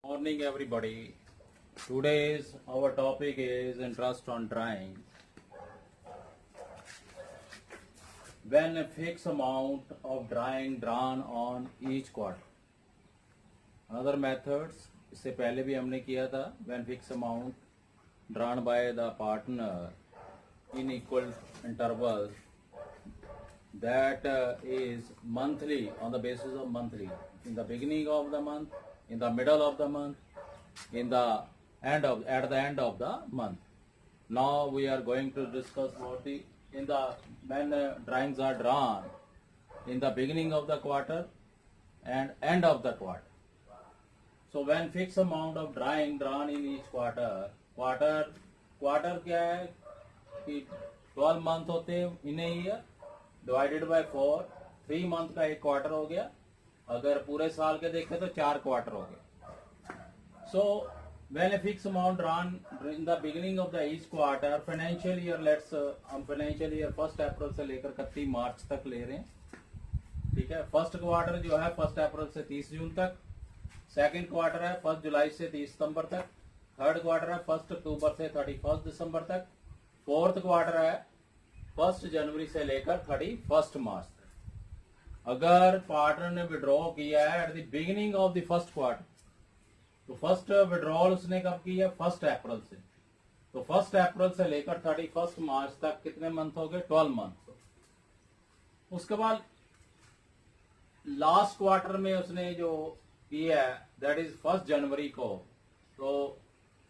Morning everybody. Today's our topic is interest on drawing. When a fixed amount of drawing drawn on each quarter. Another methods इससे पहले भी हमने किया था. When fixed amount drawn by the partner in equal intervals, that is monthly, on the basis of monthly, in the beginning of the month, in the middle of the month, in the end of at the end of the month. Now we are going to discuss about the when drawings are drawn in the beginning of the quarter and end of the quarter. So when fixed amount of drawing drawn in each quarter क्या है कि 12 month होते हैं in a year, divided by 4, 3 month का एक quarter हो गया. अगर पूरे साल के देखें तो 4 क्वार्टर हो गए. So when a fix amount drawn in the beginning of the each quarter, financial year, let's हम फाइनेंशियल ईयर 1 अप्रैल से लेकर 31 मार्च तक ले रहे हैं. ठीक है. फर्स्ट क्वार्टर जो है 1 अप्रैल से 30 जून तक. सेकंड क्वार्टर है 1 जुलाई से 30 सितंबर तक. थर्ड क्वार्टर है 1 अक्टूबर से 31 दिसंबर तक. फोर्थ क्वार्टर है 1 जनवरी से लेकर 31 मार्च तक. अगर पार्टनर ने विड्रॉ किया है at the beginning of the first quarter, तो फर्स्ट विड्रॉल उसने कब की है? 1 अप्रैल से. तो 1 अप्रैल से लेकर 31 मार्च तक कितने मंथ हो गए? 12 मंथ. उसके बाद लास्ट क्वार्टर में उसने जो किया है दैट इज 1 जनवरी को. तो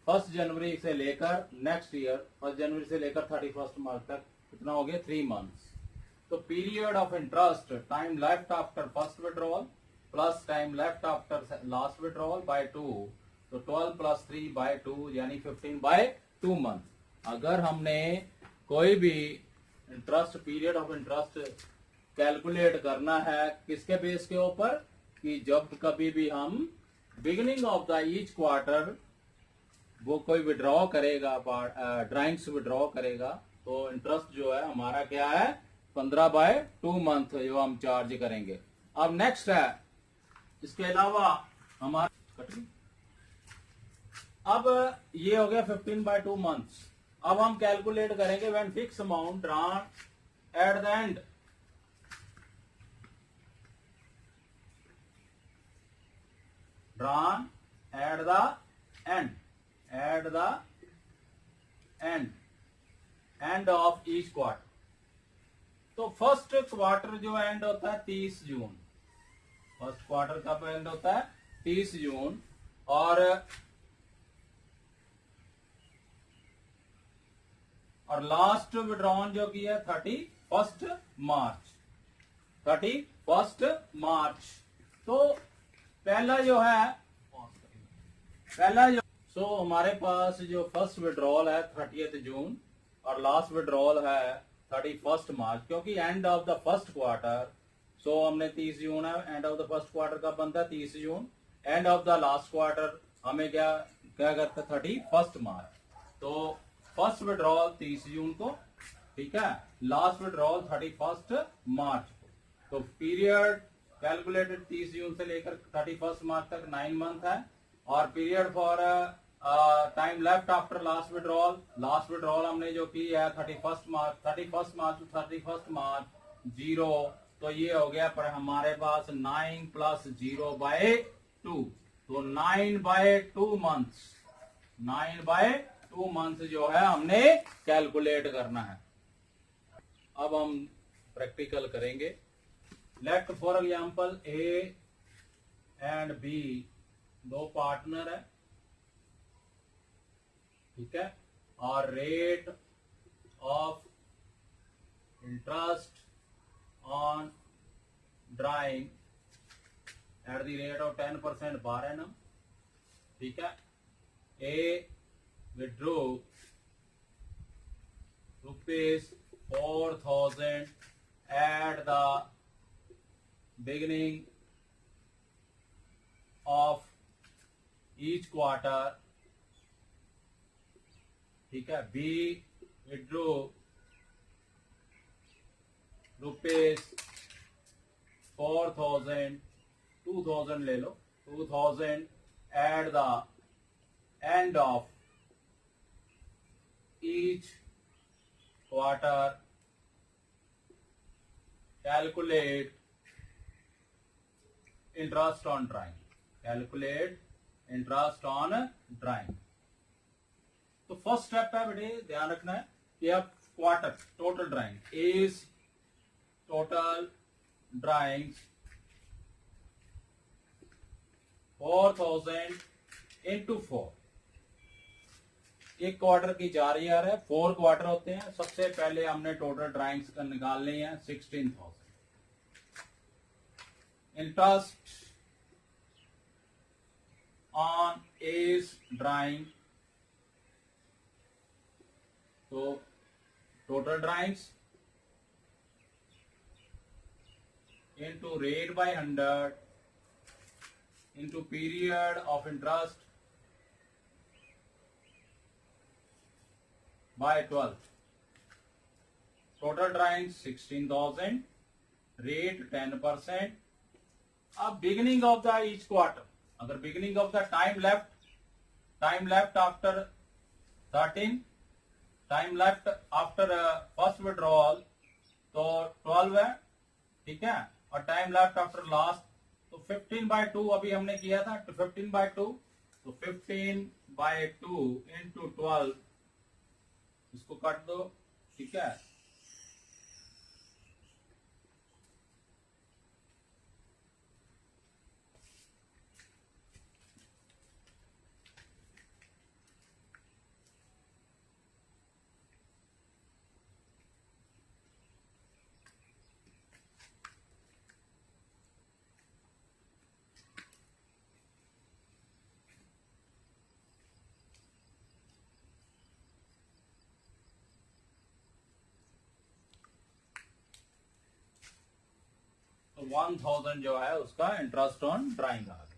1 जनवरी से लेकर नेक्स्ट ईयर 1 जनवरी से लेकर 31 मार्च तक कितना हो गया? 3 मंथ्स. तो period of interest, time left after first withdrawal plus time left after last withdrawal by 2, तो 12 प्लस 3 बाय 2 यानी 15 बाय 2 मंथ. अगर हमने कोई भी interest, period of interest calculate करना है किसके बेस के ऊपर? कि जब कभी भी हम beginning of the each quarter वो कोई विड्रॉ करेगा, ड्राइंग्स विड्रॉ करेगा, तो इंटरेस्ट जो है हमारा क्या है? 15 बाय 2 मंथ जो हम चार्ज करेंगे. अब नेक्स्ट है, इसके अलावा हमारा अब ये हो गया 15 बाय 2 मंथ्स. अब हम कैलकुलेट करेंगे when fix amount drawn at the and. Drawn at the and, eight the end of each quarter. तो फर्स्ट क्वार्टर जो एंड होता है 30 जून. फर्स्ट क्वार्टर कब एंड होता है? 30 जून. और लास्ट विड्रॉन जो किया 31 मार्च. 31 मार्च. तो पहला जो हमारे पास जो फर्स्ट विड्रॉल है 30 जून और लास्ट विड्रॉल है 31 मार्च. क्योंकि end of the first quarter, so हमने 30 जून है, end of the first quarter का बनता है 30 June. End of the last quarter हमें क्या करता है? 31 मार्च. तो फर्स्ट विड्रॉल 30 जून को, ठीक है, लास्ट विड्रॉल 31 मार्च को. तो पीरियड कैलकुलेटेड 30 जून से लेकर 31 मार्च तक 9 मंथ है. और period for time left after last withdrawal हमने जो की है 31 मार्च टू 31 मार्च 0. तो ये हो गया पर हमारे पास 9 प्लस 0 बाय 2. तो 9 बाय 2 मंथ्स, 9 बाय 2 मंथ जो है हमने कैलकुलेट करना है. अब हम प्रैक्टिकल करेंगे. Let for example A and B दो पार्टनर है, ठीक है, और rate of interest on drawing at the rate of 10% पर एनम. ठीक है. A withdrew rupees 4,000 at the beginning of each quarter. ठीक है. B withdraw रुपीज 4,000, 2,000 ले लो, 2,000 at the end of each quarter, calculate interest on drawing. Calculate interest on drawing. तो first step है बेटे, ध्यान रखना है कि अब quarter total drawing is total drawings 4000 into 4. एक क्वार्टर की 4000 है, 4 क्वार्टर होते हैं. सबसे पहले हमने टोटल ड्राइंग्स का निकालनी है 16,000. इंटरेस्ट ऑन एज ड्राइंग, तो total drawings into rate by 100 into period of interest by 12. Total drawings 16,000, rate 10%. अब beginning of the each quarter, अगर beginning of the time left after 13, time left after first withdrawal तो 12 है, ठीक है. और time left after last तो 15/2 अभी हमने किया था, तो 15/2 तो 15/2 इंटू 12, इसको काट दो, ठीक है. तो 1000 जो है उसका इंटरेस्ट ऑन ड्राइंग आ गया.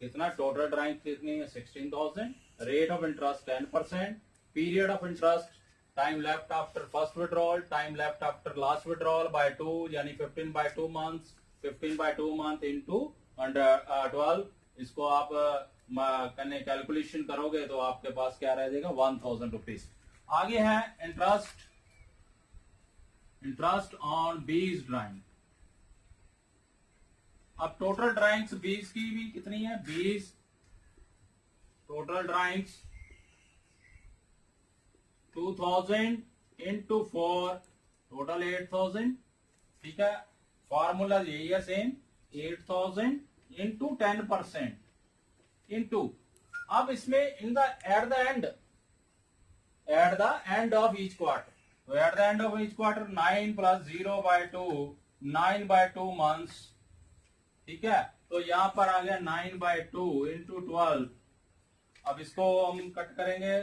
कितना टोटल ड्राइंग कितनी है 16,000, rate of interest 10%, period of interest time left after first withdrawal, time left after last withdrawal by 2, यानी 15/2 मंथ्स. 15/2 मंथ इंटू 12, इसको आप करने कैलकुलेशन करोगे तो आपके पास क्या रह जाएगा 1000 रुपीज. आगे है इंटरेस्ट ऑन बीज ड्राइंग. अब टोटल ड्राइंग्स बीस की भी कितनी है, 20 टोटल ड्राइंग्स 2000 इंटू 4 टोटल 8000, ठीक है. फॉर्मूला यही है सेम, 8000 इंटू 10% इंटू, अब इसमें in the at the end of each quarter, तो at the end of each quarter 9 + 0/2 9/2 months, ठीक है. तो यहां पर आ गया 9/2 इंटू 12. अब इसको हम कट करेंगे,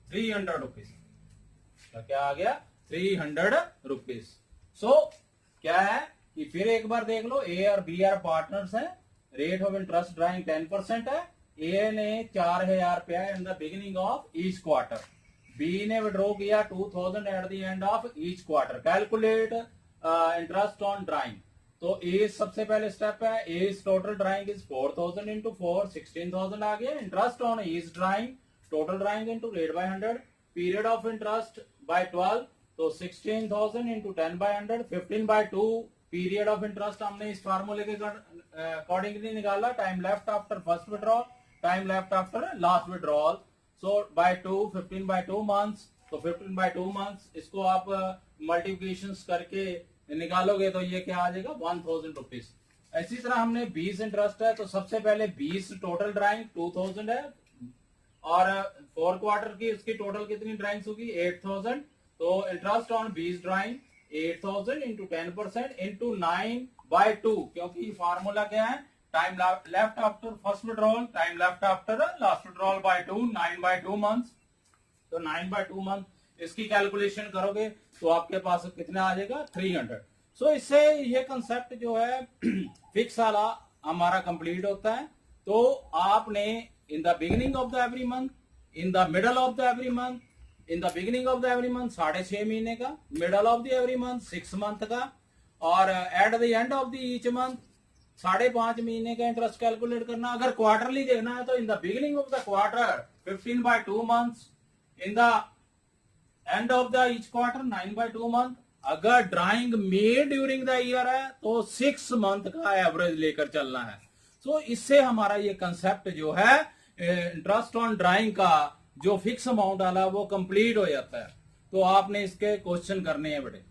₹300. क्या आ गया 300 रुपीज. सो क्या है कि फिर एक बार देख लो, ए और बी आर पार्टनर्स हैं, रेट ऑफ इंटरेस्ट ड्राइंग 10% है. ए ने 4000 रुपया in the beginning of each quarter, B ने विड्रॉ किया 2000 at the end of each quarter. Calculate interest on drawing, तो ए सबसे पहले स्टेप है, A's total drawing is 4000 into 4 16,000 आ गया. Interest on A's drawing total drawing into rate by 100, period of interest by 12, तो 16,000 into 10/100, 15/2 period of interest हमने इस फार्मूले के अकॉर्डिंगली निकाला. Time left after first withdrawal, time left after last withdrawal, so by 2 15/2 months, तो 15/2 months इसको आप multiplication करके निकालोगे तो ये क्या आ जाएगा 1000 रुपीज. इसी तरह हमने 20 इंटरेस्ट है, तो सबसे पहले 20 टोटल ड्राइंग 2000 है, और 4 क्वार्टर की इसकी टोटल कितनी ड्राइंग्स होगी 8000. तो interest on 20 drawing 8000 into 10% into 9/2, क्योंकि फार्मूला क्या है, time left after first withdrawal, time left after last withdrawal by 2, 9/2 months. तो 9/2 मंथ इसकी कैलकुलेशन करोगे तो आपके पास कितना आ जाएगा 300. सो इससे ये कंसेप्ट जो है फिक्स वाला हमारा कंप्लीट होता है. तो आपने इन the beginning of the every month, in the middle of the every month in the beginning of the every month 6.5 महीने का, middle of the every month 6 month का, और eight the end of the each month 5.5 महीने का interest calculate करना। अगर quarterly देखना है तो in the beginning of the quarter 15/2 months, in the end of the each quarter 9/2 month. अगर drawing made during the year है तो 6 मंथ का एवरेज लेकर चलना है। सो इससे हमारा ये कंसेप्ट जो है इंटरेस्ट ऑन ड्राइंग का जो फिक्स अमाउंट वाला वो कंप्लीट हो जाता है। तो आपने इसके क्वेश्चन करने हैं बेटे।